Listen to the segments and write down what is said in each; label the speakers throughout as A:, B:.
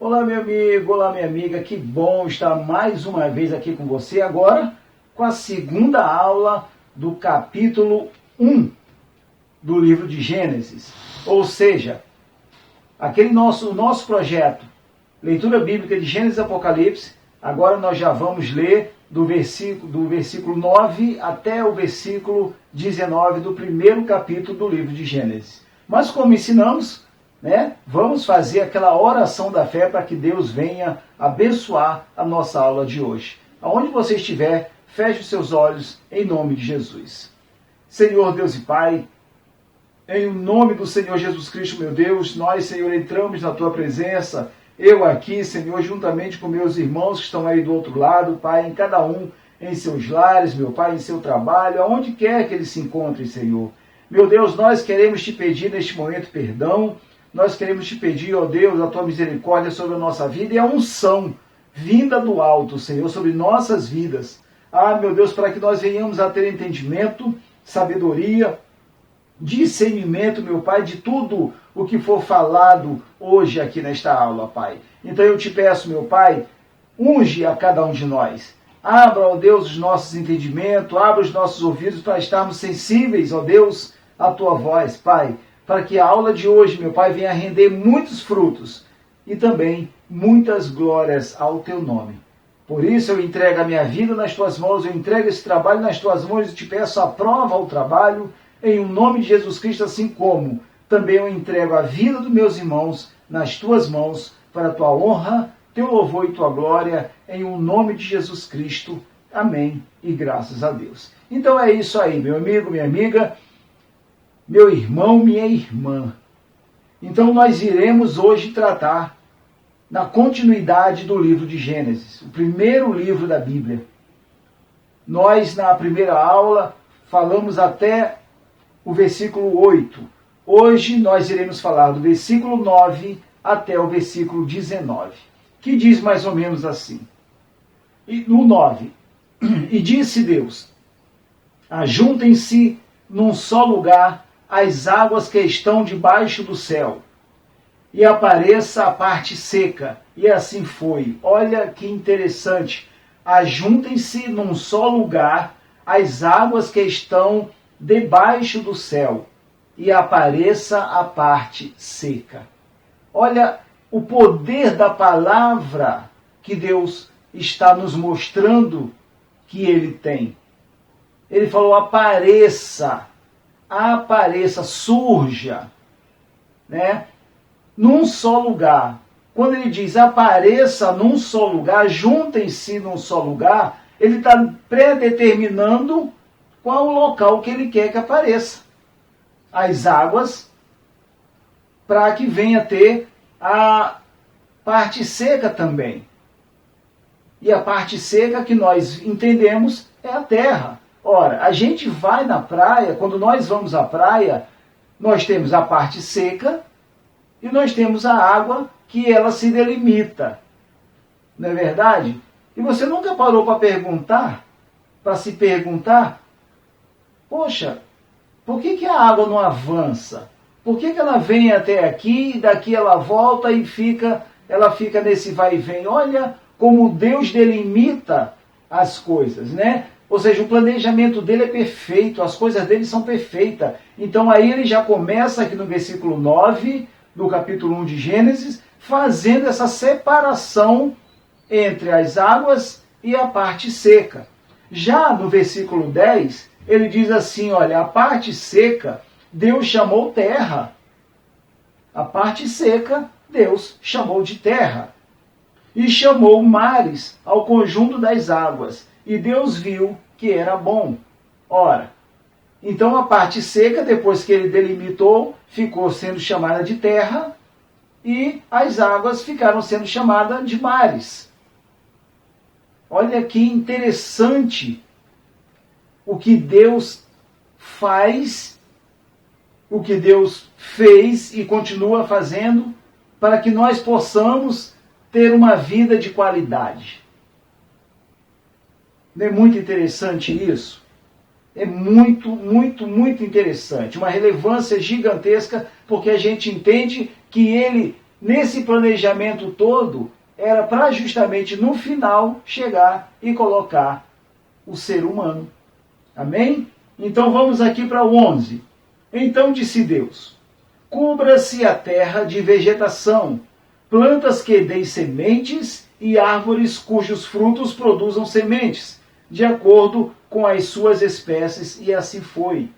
A: Olá, meu amigo, olá, minha amiga, que bom estar mais uma vez aqui com você agora com a segunda aula do capítulo 1 do livro de Gênesis. Ou seja, o nosso projeto, leitura bíblica de Gênesis e Apocalipse, agora nós já vamos ler do versículo 9 até o versículo 19 do primeiro capítulo do livro de Gênesis. Mas como ensinamos, vamos fazer aquela oração da fé para que Deus venha abençoar a nossa aula de hoje. Aonde você estiver, feche os seus olhos em nome de Jesus. Senhor Deus e Pai, em nome do Senhor Jesus Cristo, meu Deus, nós, Senhor, entramos na Tua presença, eu aqui, Senhor, juntamente com meus irmãos que estão aí do outro lado, Pai, em cada um em seus lares, meu Pai, em seu trabalho, aonde quer que eles se encontrem, Senhor. Meu Deus, nós queremos Te pedir neste momento perdão. Nós queremos Te pedir, ó Deus, a Tua misericórdia sobre a nossa vida e a unção vinda do alto, Senhor, sobre nossas vidas. Meu Deus, para que nós venhamos a ter entendimento, sabedoria, discernimento, meu Pai, de tudo o que for falado hoje aqui nesta aula, Pai. Então eu Te peço, meu Pai, unge a cada um de nós. Abra, ó Deus, os nossos entendimentos, abra os nossos ouvidos para estarmos sensíveis, ó Deus, à Tua voz, Pai, para que a aula de hoje, meu Pai, venha render muitos frutos e também muitas glórias ao Teu nome. Por isso eu entrego a minha vida nas Tuas mãos, eu entrego esse trabalho nas Tuas mãos e Te peço, aprova o trabalho em nome de Jesus Cristo, assim como também eu entrego a vida dos meus irmãos nas Tuas mãos para a Tua honra, Teu louvor e Tua glória, em nome de Jesus Cristo. Amém e graças a Deus. Então é isso aí, meu amigo, minha amiga, meu irmão, minha irmã. Então nós iremos hoje tratar na continuidade do livro de Gênesis, o primeiro livro da Bíblia. Nós, na primeira aula, falamos até o versículo 8. Hoje nós iremos falar do versículo 9 até o versículo 19, que diz mais ou menos assim. E no 9, e disse Deus, ajuntem-se num só lugar as águas que estão debaixo do céu, e apareça a parte seca. E assim foi. Olha que interessante. Ajuntem-se num só lugar as águas que estão debaixo do céu, e apareça a parte seca. Olha o poder da palavra que Deus está nos mostrando que Ele tem. Ele falou, apareça, surja, num só lugar. Quando ele diz apareça num só lugar, juntem-se num só lugar, ele está predeterminando qual o local que ele quer que apareça. As águas, para que venha ter a parte seca também. E a parte seca que nós entendemos é a terra. Ora, a gente vai na praia, quando nós vamos à praia, nós temos a parte seca e nós temos a água que ela se delimita. Não é verdade? E você nunca parou para se perguntar, poxa, por que a água não avança? Por que ela vem até aqui e daqui ela volta e ela fica nesse vai e vem? Olha como Deus delimita as coisas, Ou seja, o planejamento dele é perfeito, as coisas dele são perfeitas. Então aí ele já começa aqui no versículo 9, do capítulo 1 de Gênesis, fazendo essa separação entre as águas e a parte seca. Já no versículo 10, ele diz assim, olha, a parte seca, Deus chamou terra. A parte seca, Deus chamou de terra. E chamou mares ao conjunto das águas. E Deus viu que era bom. Ora, então a parte seca, depois que ele delimitou, ficou sendo chamada de terra, e as águas ficaram sendo chamadas de mares. Olha que interessante o que Deus faz, o que Deus fez e continua fazendo, para que nós possamos ter uma vida de qualidade. Não é muito interessante isso? É muito, muito, muito interessante. Uma relevância gigantesca, porque a gente entende que ele, nesse planejamento todo, era para justamente no final chegar e colocar o ser humano. Amém? Então vamos aqui para o 11. Então disse Deus: cubra-se a terra de vegetação, plantas que deem sementes e árvores cujos frutos produzam sementes, de acordo com as suas espécies, e assim foi.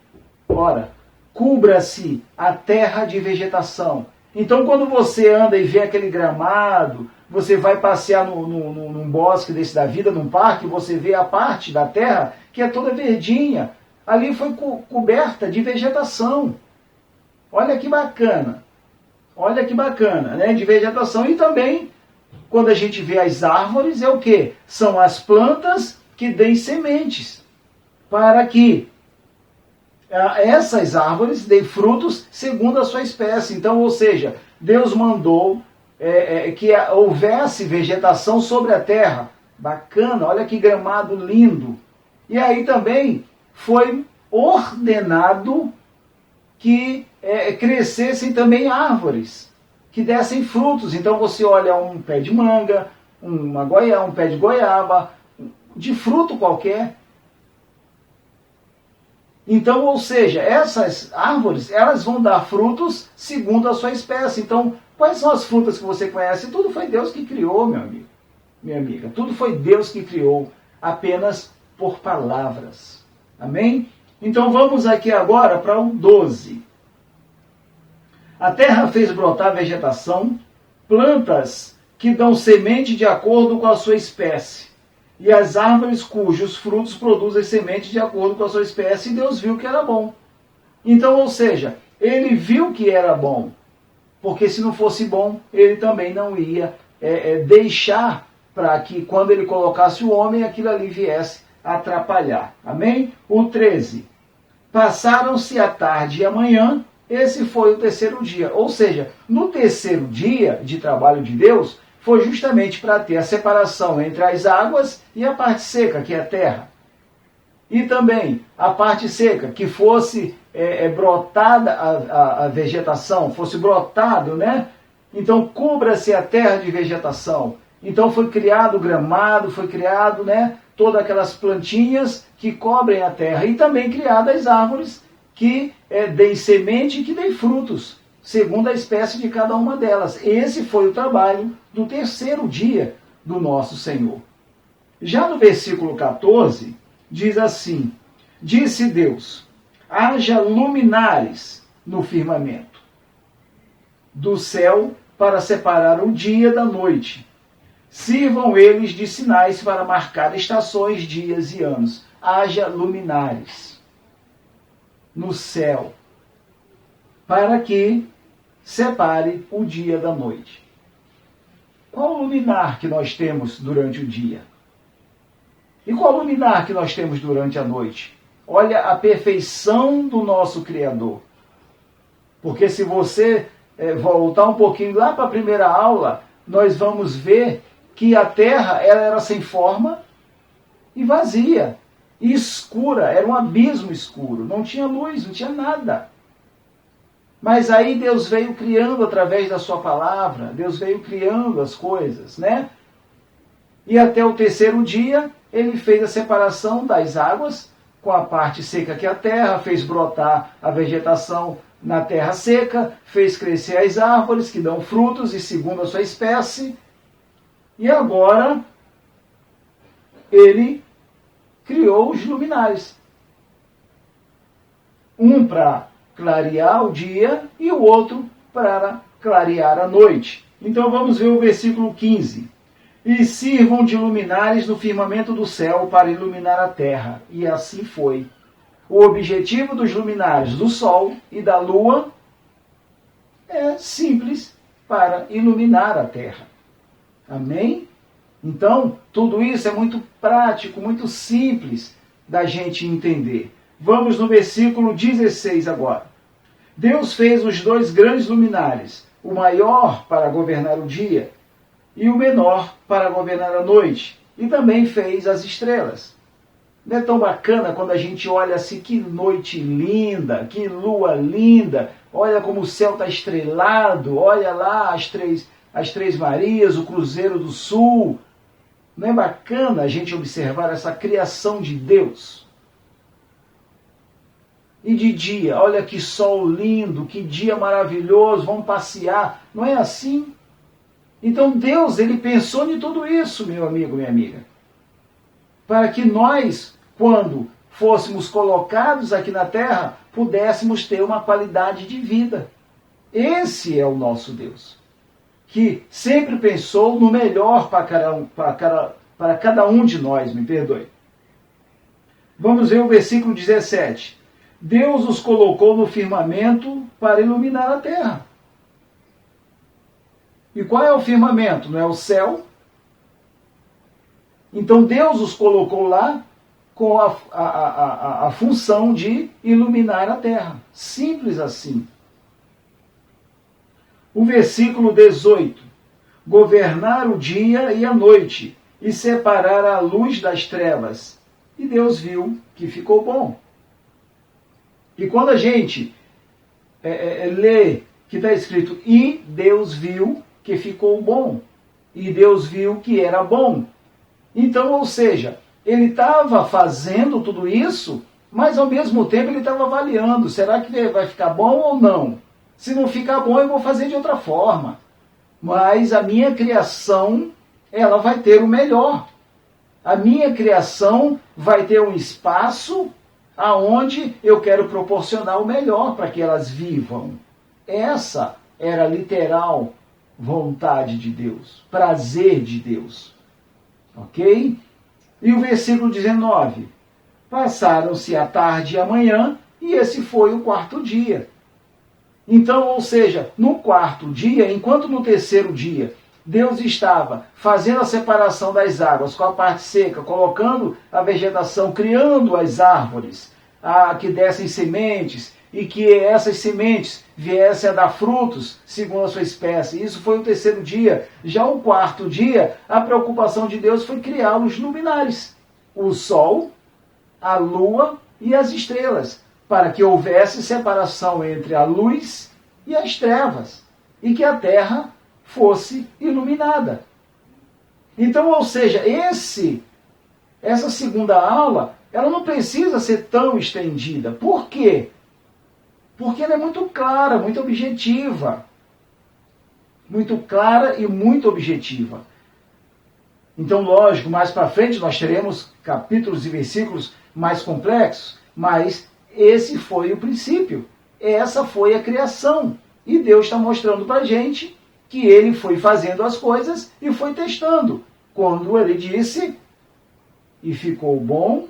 A: Ora, cubra-se a terra de vegetação. Então, quando você anda e vê aquele gramado, você vai passear num bosque desse da vida, num parque, você vê a parte da terra que é toda verdinha. Ali foi coberta de vegetação. Olha que bacana. Olha que bacana, né? De vegetação. E também, quando a gente vê as árvores, é o quê? São as plantas que deem sementes, para que essas árvores deem frutos segundo a sua espécie. Então, ou seja, Deus mandou que houvesse vegetação sobre a terra. Bacana, olha que gramado lindo. E aí também foi ordenado que crescessem também árvores, que dessem frutos. Então você olha um pé de manga, um pé de goiaba, de fruto qualquer. Então, ou seja, essas árvores, elas vão dar frutos segundo a sua espécie. Então, quais são as frutas que você conhece? Tudo foi Deus que criou, meu amigo, minha amiga. Tudo foi Deus que criou, apenas por palavras. Amém? Então, vamos aqui agora para o 12. A terra fez brotar vegetação, plantas que dão semente de acordo com a sua espécie, e as árvores cujos frutos produzem semente de acordo com a sua espécie, e Deus viu que era bom. Então, ou seja, ele viu que era bom, porque se não fosse bom, ele também não ia deixar para que quando ele colocasse o homem, aquilo ali viesse atrapalhar. Amém? O 13. Passaram-se a tarde e a manhã, esse foi o terceiro dia. Ou seja, no terceiro dia de trabalho de Deus, foi justamente para ter a separação entre as águas e a parte seca, que é a terra. E também a parte seca, que fosse brotada a vegetação, fosse brotado, né? Então, cubra-se a terra de vegetação. Então, foi criado o gramado, foi criado, né, todas aquelas plantinhas que cobrem a terra. E também criadas as árvores que deem semente e que deem frutos, segundo a espécie de cada uma delas. Esse foi o trabalho do terceiro dia do nosso Senhor. Já no versículo 14, diz assim: disse Deus: haja luminares no firmamento do céu para separar o dia da noite. Sirvam eles de sinais para marcar estações, dias e anos. Haja luminares no céu para que separe o dia da noite. Qual o luminar que nós temos durante o dia? E qual o luminar que nós temos durante a noite? Olha a perfeição do nosso Criador. Porque se você voltar um pouquinho lá para a primeira aula, nós vamos ver que a terra ela era sem forma e vazia, e escura, era um abismo escuro, não tinha luz, não tinha nada. Mas aí Deus veio criando através da sua palavra, Deus veio criando as coisas, né? E até o terceiro dia, ele fez a separação das águas, com a parte seca que é a terra, fez brotar a vegetação na terra seca, fez crescer as árvores que dão frutos e segundo a sua espécie. E agora, ele criou os luminares. Um para clarear o dia e o outro para clarear a noite. Então vamos ver o versículo 15. E sirvam de luminares no firmamento do céu para iluminar a terra. E assim foi. O objetivo dos luminares do sol e da lua é simples, para iluminar a terra. Amém? Então, tudo isso é muito prático, muito simples. da gente entender. Vamos no versículo 16 agora. Deus fez os dois grandes luminares, o maior para governar o dia e o menor para governar a noite, e também fez as estrelas. Não é tão bacana quando a gente olha assim, que noite linda, que lua linda, olha como o céu está estrelado, olha lá as três Marias, o Cruzeiro do Sul. Não é bacana a gente observar essa criação de Deus? E de dia, olha que sol lindo, que dia maravilhoso, vamos passear. Não é assim? Então Deus, ele pensou em tudo isso, meu amigo, minha amiga. Para que nós, quando fôssemos colocados aqui na terra, pudéssemos ter uma qualidade de vida. Esse é o nosso Deus, que sempre pensou no melhor para cada um de nós, me perdoe. Vamos ver o versículo 17. Deus os colocou no firmamento para iluminar a terra. E qual é o firmamento? Não é o céu? Então Deus os colocou lá com a função de iluminar a terra. Simples assim. O versículo 18. Governar o dia e a noite, e separar a luz das trevas. E Deus viu que ficou bom. E quando a gente lê que está escrito, e Deus viu que ficou bom, e Deus viu que era bom. Então, ou seja, ele estava fazendo tudo isso, mas ao mesmo tempo ele estava avaliando, será que vai ficar bom ou não? Se não ficar bom, eu vou fazer de outra forma. Mas a minha criação, ela vai ter o melhor. A minha criação vai ter um espaço aonde eu quero proporcionar o melhor para que elas vivam. Essa era a literal vontade de Deus, prazer de Deus. Ok? E o versículo 19. Passaram-se a tarde e a manhã, e esse foi o quarto dia. Então, ou seja, no quarto dia, enquanto no terceiro dia, Deus estava fazendo a separação das águas com a parte seca, colocando a vegetação, criando as árvores que dessem sementes, e que essas sementes viessem a dar frutos segundo a sua espécie. Isso foi o terceiro dia. Já o quarto dia, a preocupação de Deus foi criar os luminares, o sol, a lua e as estrelas, para que houvesse separação entre a luz e as trevas, e que a terra fosse iluminada. Então, ou seja, essa segunda aula, ela não precisa ser tão estendida. Por quê? Porque ela é muito clara, muito objetiva. Muito clara e muito objetiva. Então, lógico, mais para frente nós teremos capítulos e versículos mais complexos, mas esse foi o princípio. Essa foi a criação. E Deus está mostrando para a gente que ele foi fazendo as coisas e foi testando. Quando ele disse, e ficou bom,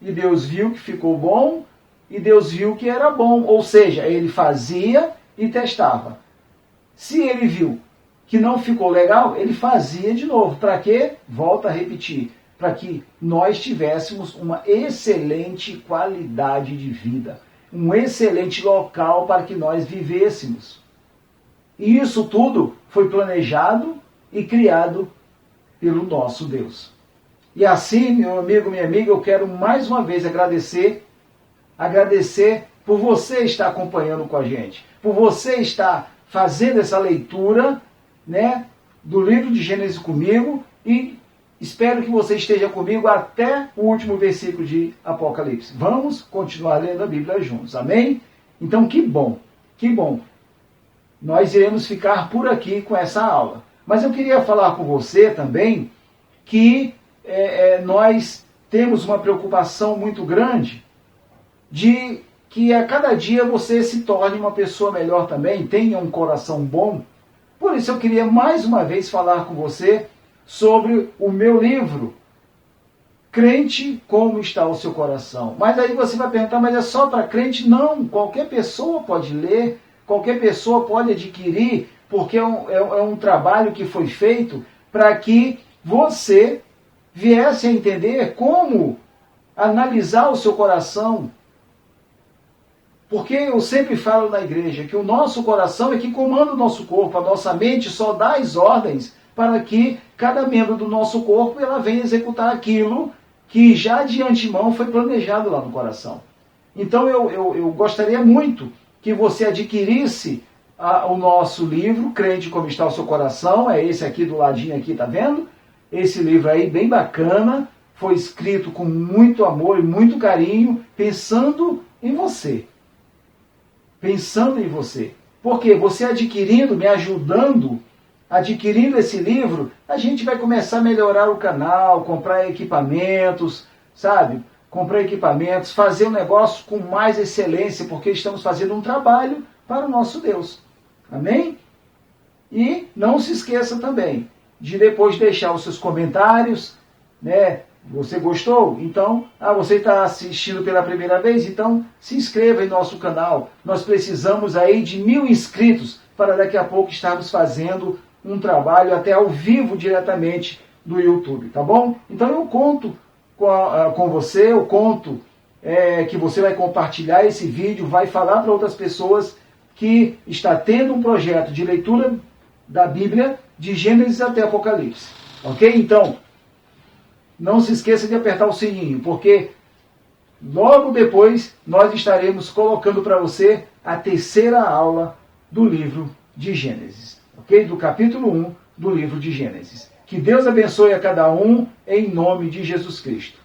A: e Deus viu que ficou bom, e Deus viu que era bom. Ou seja, ele fazia e testava. Se ele viu que não ficou legal, ele fazia de novo. Para quê? Volta a repetir. Para que nós tivéssemos uma excelente qualidade de vida. Um excelente local para que nós vivêssemos. E isso tudo foi planejado e criado pelo nosso Deus. E assim, meu amigo, minha amiga, eu quero mais uma vez agradecer por você estar acompanhando com a gente, por você estar fazendo essa leitura, né, do livro de Gênesis comigo, e espero que você esteja comigo até o último versículo de Apocalipse. Vamos continuar lendo a Bíblia juntos, amém? Então, que bom, que bom. Nós iremos ficar por aqui com essa aula. Mas eu queria falar com você também que nós temos uma preocupação muito grande de que a cada dia você se torne uma pessoa melhor também, tenha um coração bom. Por isso eu queria mais uma vez falar com você sobre o meu livro, Crente, Como Está o Seu Coração. Mas aí você vai perguntar, mas é só para crente? Não, qualquer pessoa pode ler, qualquer pessoa pode adquirir, porque é um trabalho que foi feito para que você viesse a entender como analisar o seu coração. Porque eu sempre falo na igreja que o nosso coração é que comanda o nosso corpo, a nossa mente só dá as ordens para que cada membro do nosso corpo ela venha executar aquilo que já de antemão foi planejado lá no coração. Então eu gostaria muito que você adquirisse o nosso livro, Crente Como Está o Seu Coração, é esse aqui do ladinho aqui, tá vendo? Esse livro aí bem bacana, foi escrito com muito amor e muito carinho, pensando em você. Pensando em você. Porque você adquirindo, me ajudando, adquirindo esse livro, a gente vai começar a melhorar o canal, comprar equipamentos, sabe? Comprar equipamentos, fazer um negócio com mais excelência, porque estamos fazendo um trabalho para o nosso Deus. Amém? E não se esqueça também de depois deixar os seus comentários, né? Você gostou? Então, você está assistindo pela primeira vez? Então, se inscreva em nosso canal. Nós precisamos aí de 1000 inscritos para daqui a pouco estarmos fazendo um trabalho até ao vivo diretamente do YouTube, tá bom? Então eu conto com você, eu conto que você vai compartilhar esse vídeo, vai falar para outras pessoas que está tendo um projeto de leitura da Bíblia de Gênesis até Apocalipse, ok? Então, não se esqueça de apertar o sininho, porque logo depois nós estaremos colocando para você a terceira aula do livro de Gênesis, ok? Do capítulo 1 do livro de Gênesis. Que Deus abençoe a cada um em nome de Jesus Cristo.